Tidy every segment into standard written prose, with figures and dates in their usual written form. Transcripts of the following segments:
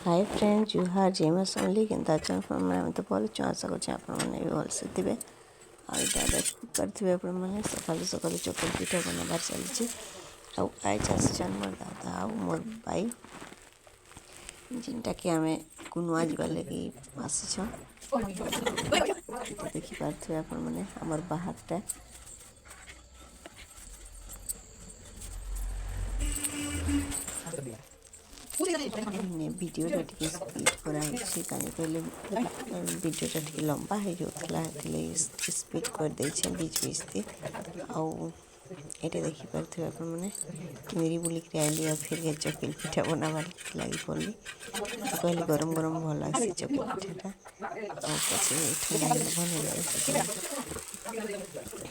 Hi friend जुहार जेमा सोनली केनता अच्छा मैं तो भल अच्छे आशा कर भी भलसे थे आईटा देखिए आपण मैंने सकालू सकालू चकल पिठा बनाबार चलती आई आसान मोर दादा आ मोर भाई जिनटा कि आम कुनुआ जावार लगे आसीछ देखिपे आपण मैंने आमर बाहरटा भिडियोटा टी स्पीड कराई कहीं कहले भिडियोटा टी लंबा हो जाता स्पीड कर दे बीच बीच थी आटे देखिपे आप मेरी बुलिक आइली और फिर चकिल पिठा बनाबार लगी पड़ी कहली गरम गरम भल लगे चकिल पिठाटा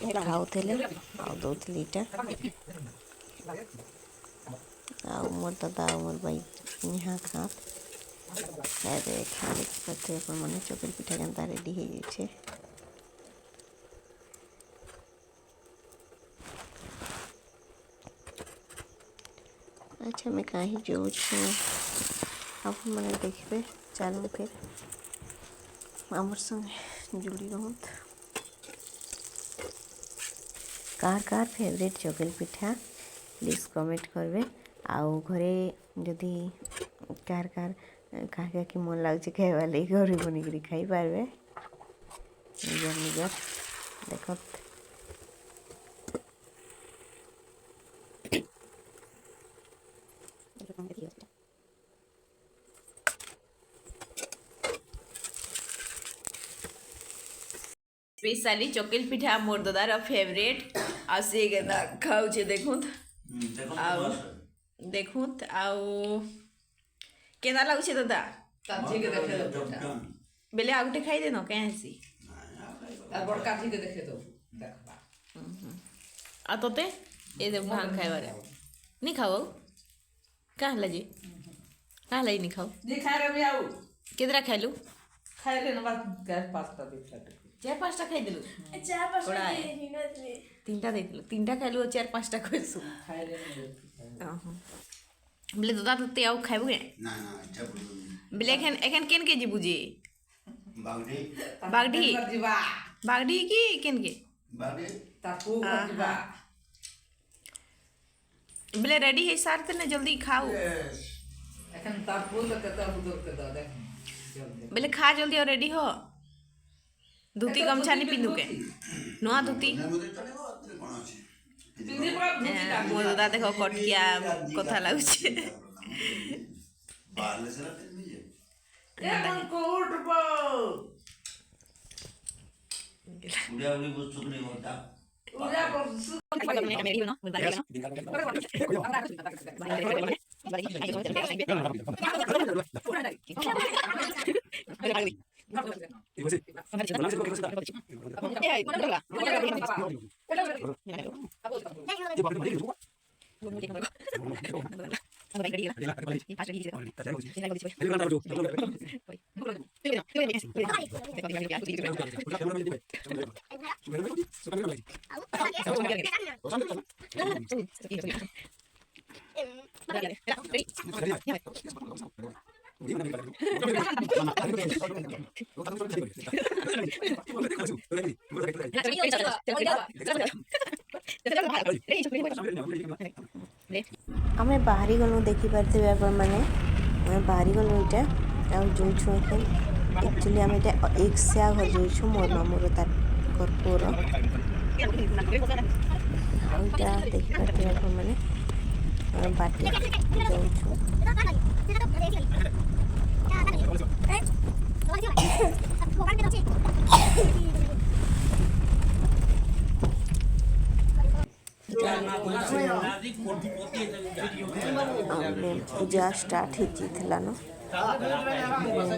ठंडा खाऊले आउली इटा मोर दादा मोर भाई यहाँ खात खाते मैंने चकिल पिठा केनता रेडी हो जाए। अच्छा मैं कहीं जाऊँ आप मैंने देखिए चलो फिर आमर संगे जुड़ी रहत कार फेवरेट चकिल पिठा प्लीज कमेंट करबे आउ घरे जदि कार क्या कि मन लगे खाइबा लगे घर बनिक खाई पारे निजर निजर देख स्पेशली चकिल पिठा मोर दादार फेवरेट आ से गेना खाऊचे देखुत देखुत आउ केना लागुचे दादा काजी के देखे दो बेले आउटे खाई देनो कैसी आ बड़ काजी के देखे दो देखबा आ तोते ए दे भांग खाइबा रे नी खाओ का लजी का लई नी खाओ नी खाए रे आउ केदरा खाइलु खाए रे न बात गैस पास्ता दे चार पांचटा खाई देलु चार पांचटा दे तीनटा देलु तीनटा खाइलु चार पांचटा खाइसु खाए रे बेले दादा तते आउ खाइबु के ना अच्छा बोलू बेले एखन केन के जी बुझी बागड़ी बागड़ी की केन के बागड़ी ताकू करबा बेले रेडी है सारते ने जल्दी खाओ एखन ताकू तो कत उधर के दो देख जल्दी बेले खा जल्दी और रेडी हो धोती गमछा नहीं पिंधु के नुआ धोती मुझे चलेबो अतरे कोन अछि पिंदी पर मोर दादा देखो कटकिया कथा लागुचे बाल से रख दीजिए ए मन को उठबो उड़िया उड़ी को चुकड़ी होता उड़ा पर आम बाहरी गलु देखिपे आपण मैंने बाहरी गलु इटा जो एक्चुअली आम एक से घर जाइछु मोर मामूर तार पुअर आईटा देखिपे आपण मैंने बाटे जाइछु पूजा स्टार्ट होता न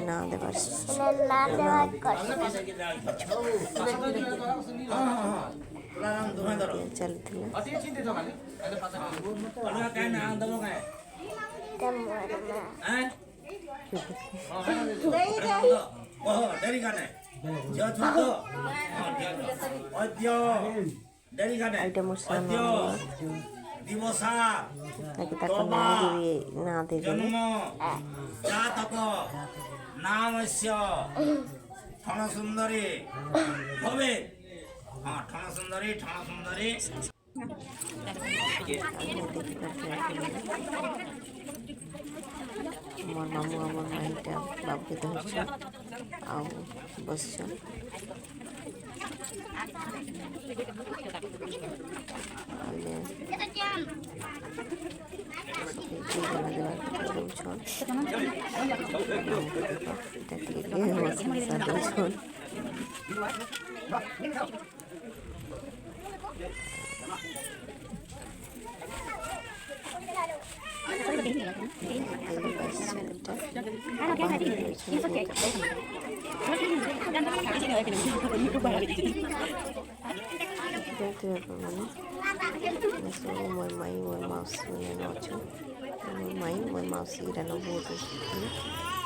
ना देवार चलता दिवसा ताकि ताको ना देवे ना देवे जन्म जातक नामस्य ठण सुंदरी भवे हाँ ठण सुंदरी मोर मामू आमर माईटा बाबू धरछन आउ बसछन मोर माई मोर मौसी मैंने अच्छो मोर माई मोर मौसी रानो बहुत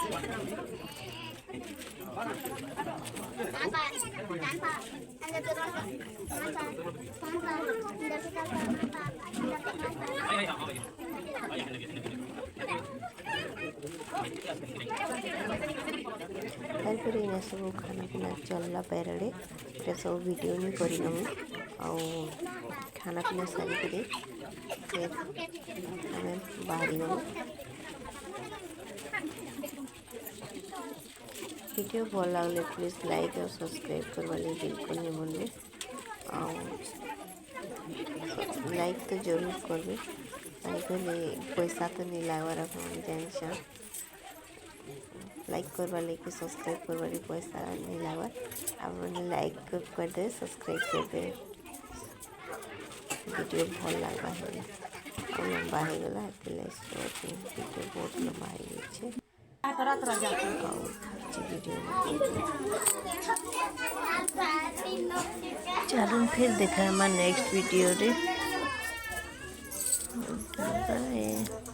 तारपर इन सब खाना पीना चलला पैरड़े सब वीडियो नहीं करनमु आउ खाना पीना सारी फिर आम बाहरी गलु वीडियो भल लगले प्लीज लाइक और सब्सक्राइब करवा लिए बिल्कुल नहीं भूलें लाइक तो जरूर करबे कहले पैसा तो नहीं लगवार आप जान लाइक करवा लेके सब्सक्राइब करवा पैसा नहीं लगवार आप लाइक कर दे सब्सक्राइब कर दे वीडियो भल लगवा है लंबा हो गला वीडियो बहुत लंबा हो चलो फिर देखा नेक्स्ट वीडियो रे बाय।